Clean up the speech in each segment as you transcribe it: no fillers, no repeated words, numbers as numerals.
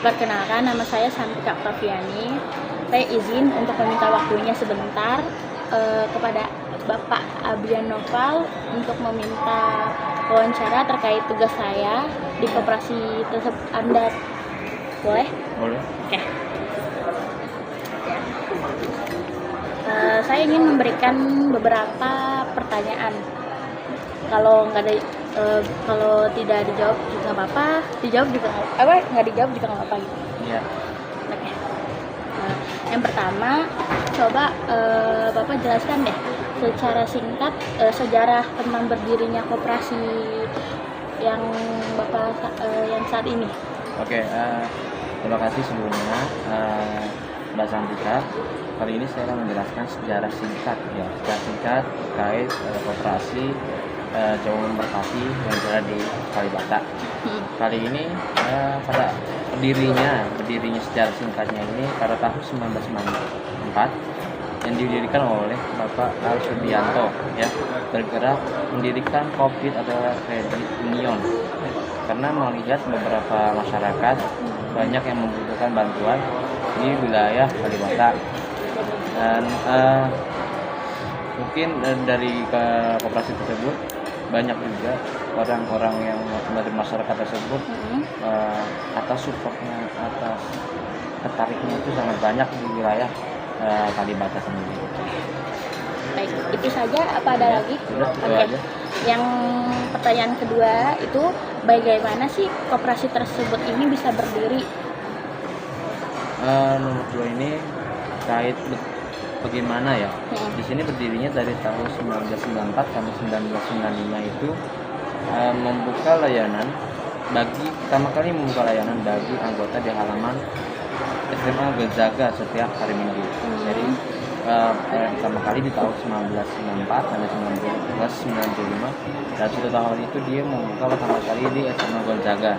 Perkenalkan, nama saya Santika Oktaviani. Saya izin untuk meminta waktunya sebentar kepada Bapak Abrian Noval untuk meminta wawancara terkait tugas saya di koperasi tersebut. Anda boleh? Boleh. Oke. Saya ingin memberikan beberapa pertanyaan. Kalau nggak ada, kalau tidak dijawab juga nggak apa-apa, dijawab juga nggak dijawab juga nggak apa-apa gitu. Iya. Oke. Yang pertama, coba Bapak jelaskan deh secara singkat sejarah tentang berdirinya koperasi yang Bapak yang saat ini. Oke. Terima kasih sebelumnya, Mbak Santika. Kali ini saya akan menjelaskan sejarah singkat ya, sejarah singkat terkait koperasi Jauh Merpati yang berada di Kalibata. Kali ini pada berdirinya sejarah singkatnya ini pada tahun 1994 yang didirikan oleh Bapak Al Subianto ya, bergerak mendirikan Kopit atau Credit Union karena melihat beberapa masyarakat banyak yang membutuhkan bantuan di wilayah Kalibata. Dan mungkin dari koperasi tersebut banyak juga orang-orang yang dari masyarakat tersebut atas supportnya, atas tertariknya itu sangat banyak di wilayah Kalibata sendiri. Baik, itu saja apa ada lagi? Sudah, itu Oke. aja. Yang pertanyaan kedua itu bagaimana sih koperasi tersebut ini bisa berdiri? Nomor 2 ini terkait bagaimana ya. Di sini berdirinya dari tahun 1994 sampai 1995 itu membuka layanan pertama kali membuka layanan bagi anggota di halaman SMA Gonzaga setiap hari Minggu. Jadi pertama kali di tahun 1994 sampai 1995 dan satu tahun itu dia membuka pertama kali di SMA Gonzaga.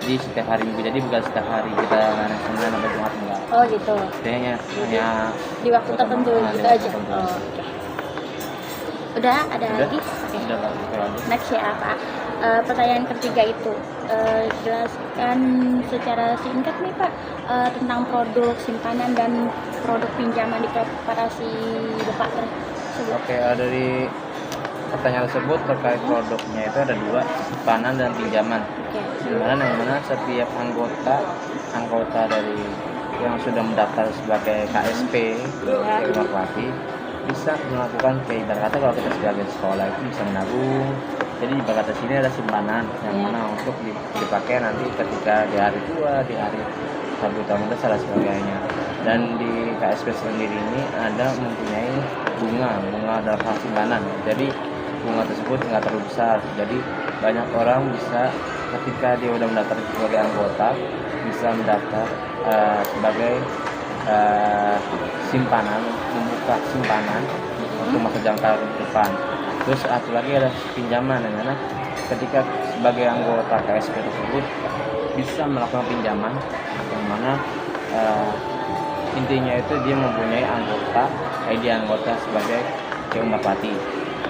Di setiap hari Minggu, jadi bukan setiap hari kita Senin sampai Jumat enggak. Oh gitu. Hanya Di waktu tertentu gitu aja. tertentu. Oh, oke. Udah ada lagi? Oke. Udah lanjut. Next ya Pak. Pertanyaan ketiga itu jelaskan secara singkat nih Pak tentang produk simpanan dan produk pinjaman di koperasi Bapak tersebut. Oke, dari pertanyaan tersebut terkait produknya itu ada 2, simpanan dan pinjaman. Oke. Simpanan yang mana setiap anggota dari yang sudah mendaftar sebagai KSP Ya. di Merpati bisa melakukan kayak ibarat kata kalau kita sebagai sekolah itu bisa menabung. Jadi ibarat kata sini ada simpanan yang Ya. mana untuk dipakai nanti ketika di hari tua, di hari sambutan besar dan sebagainya. Dan di KSP sendiri ini ada mempunyai bunga dalam hal simpanan. Jadi bunga tersebut nggak terlalu besar. Jadi banyak orang bisa ketika dia udah mendaftar sebagai anggota bisa mendaftar sebagai simpanan, membuka simpanan untuk masa jangka ke depan. Terus satu lagi ada pinjaman, yang mana ketika sebagai anggota KSP tersebut bisa melakukan pinjaman, yang mana intinya itu dia mempunyai ID anggota sebagai Jauh Merpati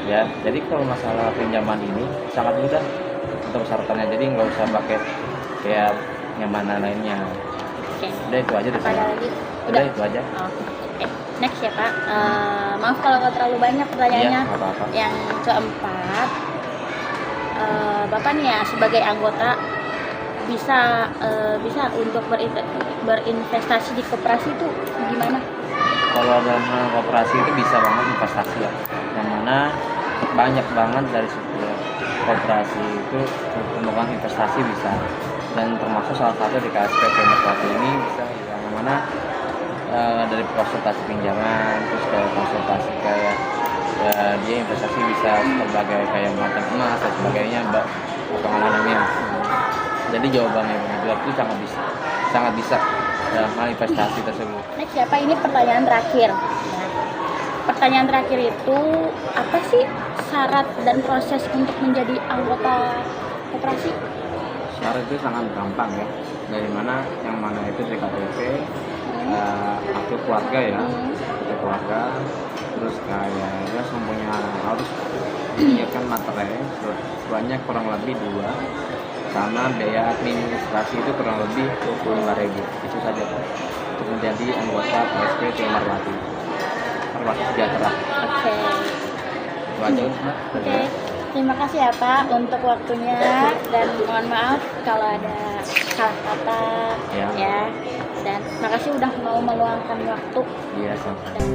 ya. Jadi kalau masalah pinjaman ini sangat mudah untuk persyaratannya, jadi nggak usah pakai kayak yang mana lainnya. Oke. Udah itu aja dari Apa ada saya. lagi? Udah itu aja. Oh, oke. Next ya Pak. Maaf kalau nggak terlalu banyak pertanyaannya. Iya, nggak apa-apa. Yang keempat, Bapak nih ya sebagai anggota bisa untuk berinvestasi di koperasi itu gimana? Kalau dalam hal koperasi itu bisa banget investasi ya, yang mana banyak banget dari setiap koperasi itu untuk melakukan investasi bisa, dan termasuk salah satu di KSP Merpati ini bisa yang mana dari konsultasi pinjaman, terus kayak konsultasi kayak dia investasi bisa sebagai kayak macam emas dan sebagainya, pengenalannya. Jadi jawabannya itu sangat bisa dalam hal investasi tersebut. Next ya Pak, ini pertanyaan terakhir. Pertanyaan terakhir itu apa sih syarat dan proses untuk menjadi anggota koperasi? Syarat itu sangat gampang ya, dari mana yang mana itu dari KTP, akte keluarga ya, akte keluarga, terus kayaknya harus menyiapkan materai sebanyak kurang lebih 2 sama biaya administrasi itu kurang lebih 25.000. Itu saja Pak untuk menjadi anggota PSP Marwati Sejahtera. Oke. Itu aja Mbak. Oke. Terima kasih ya Pak untuk waktunya dan mohon maaf kalau ada salah kata Ya. ya. Dan makasih udah mau meluangkan waktu. Iya, sama. Dan